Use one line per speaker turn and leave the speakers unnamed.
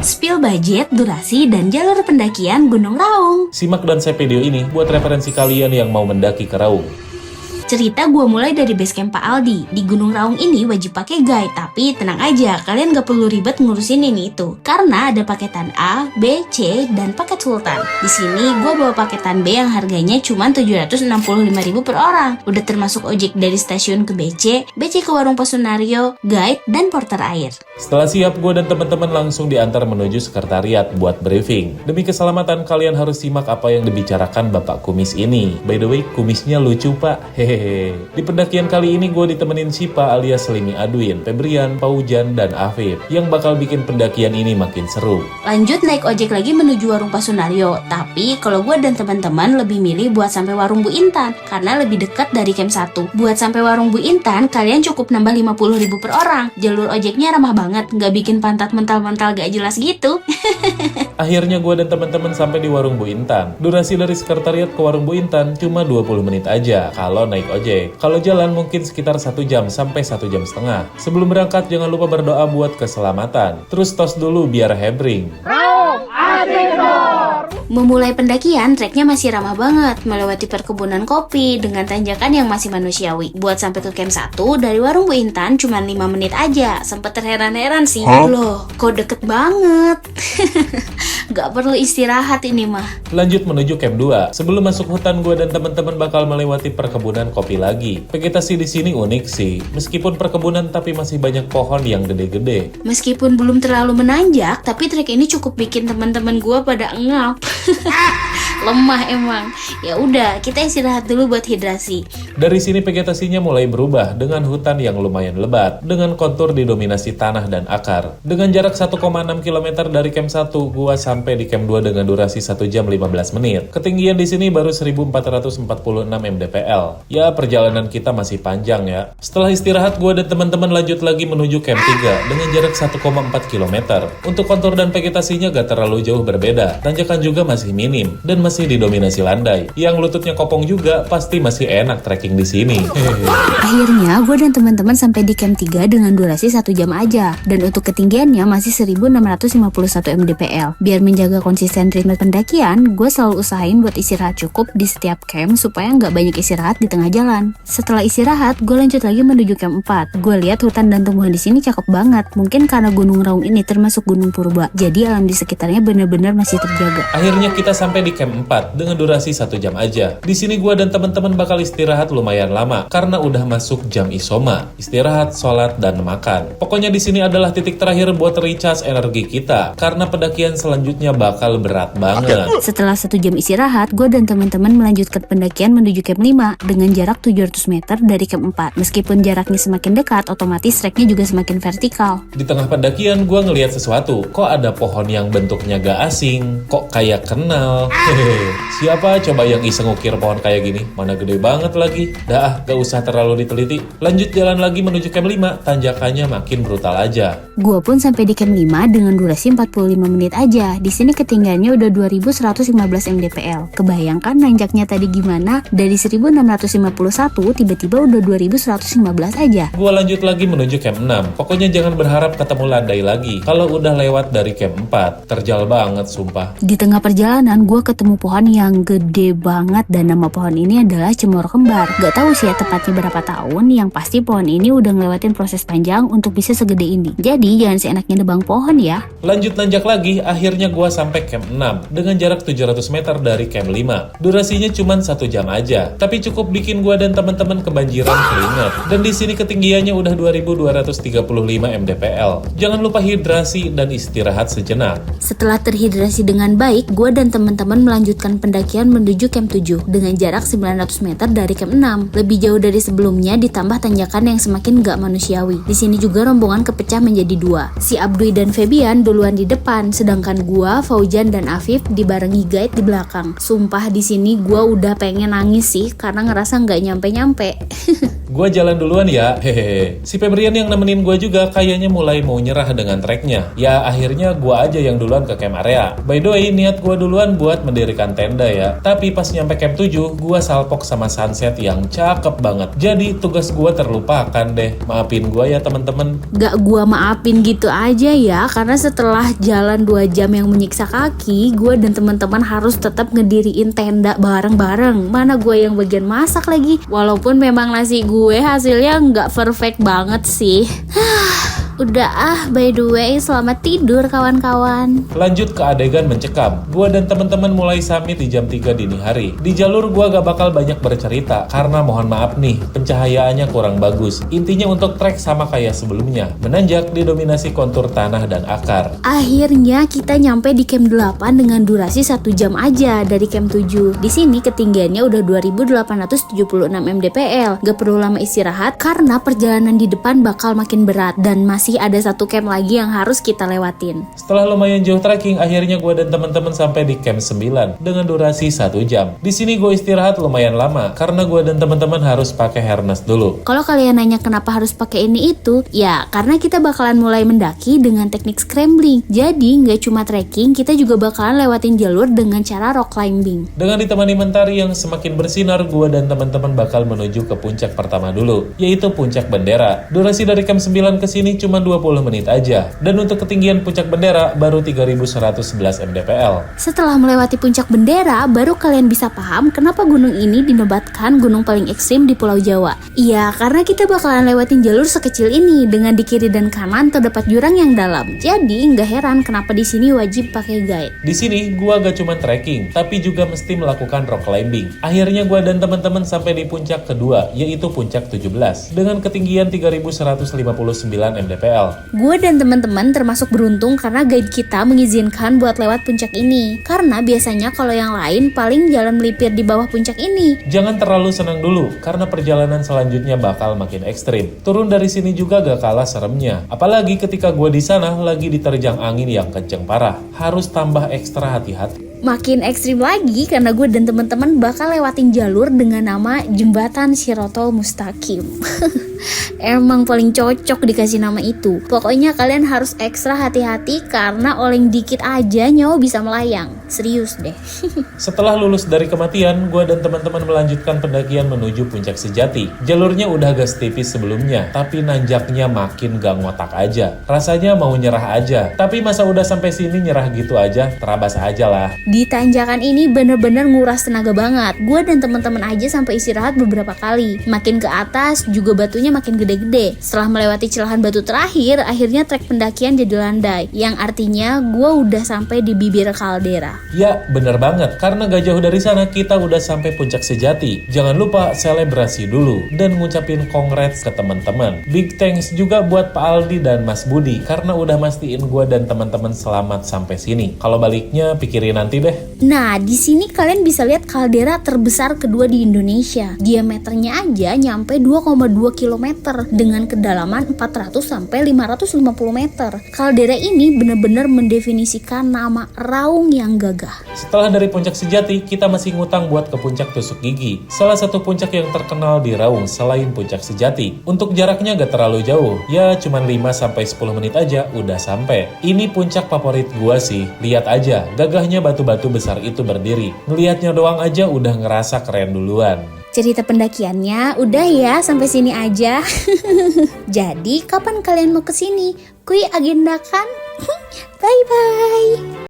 spill budget, durasi, dan jalur pendakian Gunung Raung.
Simak dan save video ini buat referensi kalian yang mau mendaki ke Raung.
Cerita gue mulai dari basecamp Pak Aldi. Di Gunung Raung ini wajib pakai guide, tapi tenang aja, kalian gak perlu ribet ngurusin ini itu. Karena ada paketan A, B, C, dan paket Sultan. Di sini gue bawa paketan B yang harganya cuma 765.000 per orang. Udah termasuk ojek dari stasiun ke BC ke warung Posunario, guide, dan porter air.
Setelah siap, gue dan teman-teman langsung diantar menuju sekretariat buat briefing. Demi keselamatan, kalian harus simak apa yang dibicarakan Bapak Kumis ini. By the way, kumisnya lucu pak, hehehe. Di pendakian kali ini gue ditemenin Sipa alias Limi Adwin, Febrian, Paujan, dan Afif yang bakal bikin pendakian ini makin seru.
Lanjut naik ojek lagi menuju warung Posunario. Tapi kalau gue dan teman-teman lebih milih buat sampai warung Bu Intan karena lebih dekat dari camp 1. Buat sampai warung Bu Intan, kalian cukup nambah 50.000 per orang. Jalur ojeknya ramah banget, nggak bikin pantat mental-mental gak jelas gitu.
Akhirnya gue dan teman-teman sampai di warung Bu Intan. Durasi dari sekretariat ke warung Bu Intan cuma 20 menit aja kalau naik ojek. Kalau jalan mungkin sekitar 1 jam sampai 1 jam setengah. Sebelum berangkat jangan lupa berdoa buat keselamatan. Terus tos dulu biar hebring.
Memulai pendakian, treknya masih ramah banget, melewati perkebunan kopi dengan tanjakan yang masih manusiawi. Buat sampai ke camp 1 dari warung Bu Intan cuma 5 menit aja. Sempet terheran-heran sih. Loh, kok deket banget? Gak perlu istirahat ini mah.
Lanjut menuju camp 2. Sebelum masuk hutan, gue dan teman-teman bakal melewati perkebunan kopi lagi. Vegetasi di sini unik sih. Meskipun perkebunan tapi masih banyak pohon yang gede-gede.
Meskipun belum terlalu menanjak, tapi trek ini cukup bikin teman-teman gue pada engap. Lemah emang. Ya udah, kita istirahat dulu buat hidrasi.
Dari sini vegetasinya mulai berubah dengan hutan yang lumayan lebat, dengan kontur didominasi tanah dan akar. Dengan jarak 1,6 km dari camp 1, gua sampai di camp 2 dengan durasi 1 jam 15 menit. Ketinggian di sini baru 1446 mdpl. Ya, perjalanan kita masih panjang ya. Setelah istirahat, gua dan teman-teman lanjut lagi menuju camp 3 dengan jarak 1,4 km. Untuk kontur dan vegetasinya gak terlalu jauh berbeda. Tanjakan juga masih minim dan masih didominasi landai. Yang lututnya kopong juga pasti masih enak trekking di sini.
Akhirnya gue dan teman-teman sampai di camp 3 dengan durasi 1 jam aja. Dan untuk ketinggiannya masih 1651 mdpl. Biar menjaga konsisten ritme pendakian, gue selalu usahain buat istirahat cukup di setiap camp supaya nggak banyak istirahat di tengah jalan. Setelah istirahat, gue lanjut lagi menuju camp 4. Gue lihat hutan dan tumbuhan di sini cakep banget. Mungkin karena Gunung Raung ini termasuk gunung purba, jadi alam di sekitarnya benar-benar masih terjaga.
Akhirnya kita sampai di camp 4 dengan durasi 1 jam aja. Di sini gua dan teman-teman bakal istirahat lumayan lama karena udah masuk jam isoma. Istirahat, sholat, dan makan. Pokoknya di sini adalah titik terakhir buat recharge energi kita karena pendakian selanjutnya bakal berat banget.
Setelah 1 jam istirahat, gue dan teman-teman melanjutkan pendakian menuju camp 5 dengan jarak 700 meter dari camp 4. Meskipun jaraknya semakin dekat, otomatis treknya juga semakin vertikal.
Di tengah pendakian gua ngelihat sesuatu. Kok ada pohon yang bentuknya gak asing? Kok kayak kenal? Hehehe. Siapa coba yang iseng ukir pohon kayak gini? Mana gede banget lagi. Dah, gak usah terlalu diteliti. Lanjut jalan lagi menuju camp 5. Tanjakannya makin brutal aja.
Gue pun sampai di camp 5 dengan durasi 45 menit aja. Di sini ketinggiannya udah 2115 mdpl. Kebayangkan nanjaknya tadi gimana? Dari 1651 tiba-tiba udah 2115 aja.
Gua lanjut lagi menuju camp 6. Pokoknya jangan berharap ketemu landai lagi. Kalau udah lewat dari camp 4, terjal banget sumpah.
Di tengah perjalanan gue ketemu pohon yang gede banget dan nama pohon ini adalah cemoro kembar. Gak tahu sih ya tepatnya berapa tahun, yang pasti pohon ini udah ngelewatin proses panjang untuk bisa segede ini. Jadi jangan seenaknya nebang pohon ya.
Lanjut nanjak lagi, akhirnya gua sampai camp 6 dengan jarak 700 meter dari camp 5. Durasinya cuma 1 jam aja, tapi cukup bikin gua dan teman-teman kebanjiran keringat. Dan di sini ketinggiannya udah 2235 mdpl. Jangan lupa hidrasi dan istirahat sejenak.
Setelah terhidrasi dengan baik, gue dan teman-teman melanjutkan pendakian menuju camp 7 dengan jarak 900 meter dari camp 6. Lebih jauh dari sebelumnya ditambah tanjakan yang semakin gak manusiawi. Di sini juga rombongan kepecah menjadi 2. Si Abdui dan Febian duluan di depan, sedangkan gue gua, Fauzan dan Afif dibarengi guide di belakang. Sumpah di sini gua udah pengen nangis sih karena ngerasa nggak nyampe-nyampe.
Gua jalan duluan ya, hehehe. Si Febrian yang nemenin gua juga kayaknya mulai mau nyerah dengan treknya. Ya akhirnya gua aja yang duluan ke camp area. By the way, niat gua duluan buat mendirikan tenda ya. Tapi pas nyampe camp 7, gua salpok sama sunset yang cakep banget. Jadi tugas gua terlupakan deh. Maafin gua ya temen-temen.
Gak gua maafin gitu aja ya, karena setelah jalan 2 jam yang menyiksa kaki, gua dan teman-teman harus tetap ngediriin tenda bareng-bareng. Mana gua yang bagian masak lagi. Walaupun memang nasi gue hasilnya nggak perfect banget sih. Udah by the way, selamat tidur kawan-kawan.
Lanjut ke adegan mencekam. Gua dan teman-teman mulai summit di jam 3 dini hari. Di jalur gua gak bakal banyak bercerita karena mohon maaf nih, pencahayaannya kurang bagus. Intinya untuk trek sama kayak sebelumnya, menanjak didominasi kontur tanah dan akar.
Akhirnya kita nyampe di camp 8 dengan durasi 1 jam aja dari camp 7. Di sini ketinggiannya udah 2876 mdpl. Gak perlu lama istirahat karena perjalanan di depan bakal makin berat dan masih ada 1 camp lagi yang harus kita lewatin.
Setelah lumayan jauh trekking, akhirnya gue dan teman-teman sampai di camp 9 dengan durasi 1 jam. Di sini gue istirahat lumayan lama karena gue dan teman-teman harus pakai harness dulu.
Kalau kalian nanya kenapa harus pakai ini itu, ya karena kita bakalan mulai mendaki dengan teknik scrambling. Jadi nggak cuma trekking, kita juga bakalan lewatin jalur dengan cara rock climbing.
Dengan ditemani mentari yang semakin bersinar, gue dan teman-teman bakal menuju ke puncak pertama dulu, yaitu puncak bendera. Durasi dari camp 9 ke sini cuma 20 menit aja. Dan untuk ketinggian puncak bendera baru 3111 mdpl.
Setelah melewati puncak bendera, baru kalian bisa paham kenapa gunung ini dinobatkan gunung paling ekstrim di Pulau Jawa. Iya, karena kita bakalan lewatin jalur sekecil ini dengan di kiri dan kanan terdapat jurang yang dalam. Jadi nggak heran kenapa di sini wajib pakai guide.
Di sini gua gak cuma trekking, tapi juga mesti melakukan rock climbing. Akhirnya gua dan teman-teman sampai di puncak kedua, yaitu puncak 17 dengan ketinggian 3159 mdpl.
Gue dan teman-teman termasuk beruntung karena guide kita mengizinkan buat lewat puncak ini. Karena biasanya kalau yang lain paling jalan melipir di bawah puncak ini.
Jangan terlalu senang dulu, karena perjalanan selanjutnya bakal makin ekstrim. Turun dari sini juga gak kalah seremnya. Apalagi ketika gue di sana lagi diterjang angin yang kenceng parah. Harus tambah ekstra hati-hati.
Makin ekstrim lagi karena gue dan teman-teman bakal lewatin jalur dengan nama Jembatan Shirotol Mustaqim. Emang paling cocok dikasih nama itu. Pokoknya kalian harus ekstra hati-hati karena oleng dikit aja nyawa bisa melayang. Serius deh.
Setelah lulus dari kematian, gue dan teman-teman melanjutkan pendakian menuju puncak sejati. Jalurnya udah agak tipis sebelumnya, tapi nanjaknya makin gak ngotak aja. Rasanya mau nyerah aja. Tapi masa udah sampai sini nyerah gitu aja, terabas aja lah.
Di tanjakan ini bener-bener nguras tenaga banget. Gue dan teman-teman aja sampai istirahat beberapa kali. Makin ke atas juga batunya makin gede-gede. Setelah melewati celahan batu terakhir, akhirnya trek pendakian jadi landai. Yang artinya gue udah sampai di bibir kaldera.
Ya, bener banget. Karena gak jauh dari sana kita udah sampai puncak sejati. Jangan lupa selebrasi dulu dan ngucapin congrats ke teman-teman. Big thanks juga buat Pak Aldi dan Mas Budi karena udah mastiin gue dan teman-teman selamat sampai sini. Kalau baliknya pikirin nanti deh.
Nah, di sini kalian bisa lihat kaldera terbesar kedua di Indonesia. Diameternya aja nyampe 2,2 km dengan kedalaman 400 sampai 550 meter. Kaldera ini benar-benar mendefinisikan nama raung yang gagah.
Setelah dari puncak sejati, kita masih ngutang buat ke puncak tusuk gigi. Salah satu puncak yang terkenal di Raung selain puncak sejati. Untuk jaraknya gak terlalu jauh, ya cuman 5 sampai 10 menit aja udah sampai. Ini puncak favorit gua sih. Lihat aja, gagahnya batu-batu besar itu berdiri. Ngelihatnya doang aja udah ngerasa keren duluan.
Cerita pendakiannya udah ya sampai sini aja. Jadi kapan kalian mau kesini? Kui agendakan. Bye bye.